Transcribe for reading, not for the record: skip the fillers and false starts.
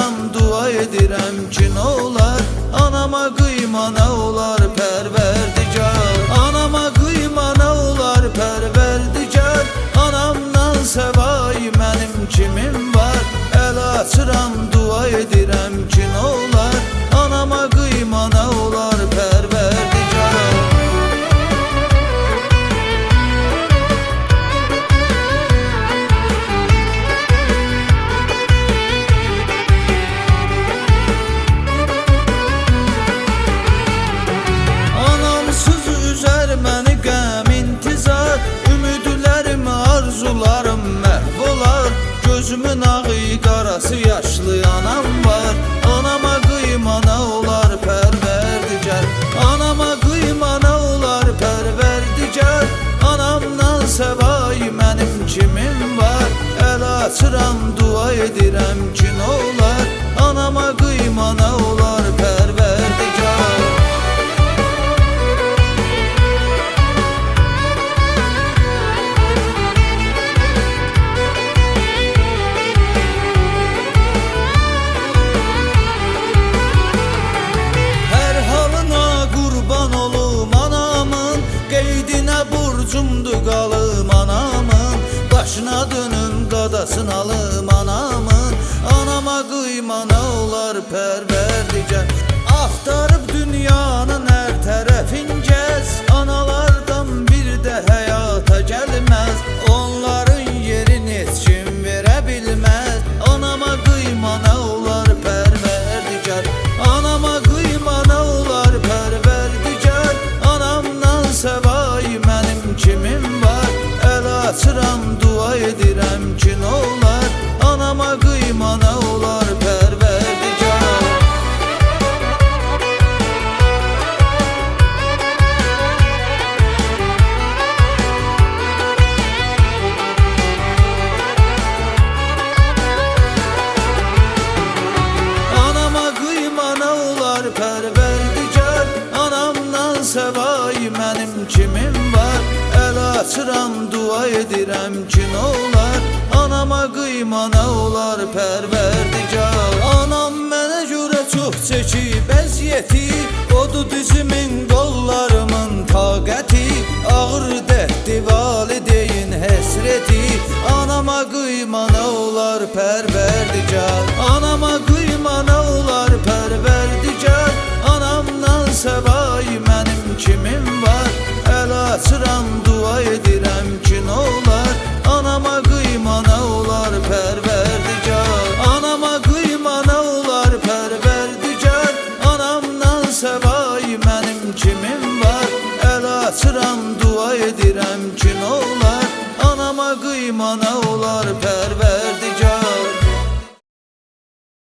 açıram, dua edirəm ki nə olar, anama qıyma nə olar Pərverdigar. Anama qıyma nə olar Pərverdigar, anamdan səvay mənim kimim var? Əl açıram, dua edirəm ki nə olar, anama qıyma nə olar Pərverdigar. Anamsız üzər məni qəm intizar, ümidlərim, arzularım məhv olar. Gözümün ağı qarası yaşlı anam var, anama qıyma nə olar Pərverdigar. Anama qıyma nə olar Pərverdigar, anamdan səvay mənim kimim var? Əl açıram, dua edirəm ki nə olar, anama qıyma nə olar Pərverdigar. Borcumdu qalım anamın, başına dönüm qadasını alım anamın. Anama qıyma nə olar Pərverdigar, axtarıb dünyanın hər tərəfin gəz. Analardan bir də həyata gəlməz, onların yerini heç kim verə bilməz. Anama qıyma nə olar Pərverdigar, anama qıyma nə olar Pərverdigar, anamdan səvay mənim kimim var? Əl açıram, dua edirəm ki nə olar, anama qıyma nə olar Pərverdigar. Anama qıyma nə olar Pərverdigar, anamdan səvay mənim kimim var? Əl açıram, dua edirəm ki nə olar, anama qıyma nə olar Pərverdigar. Anam mənə görə çox çəkib əziyyəti, odu dizimin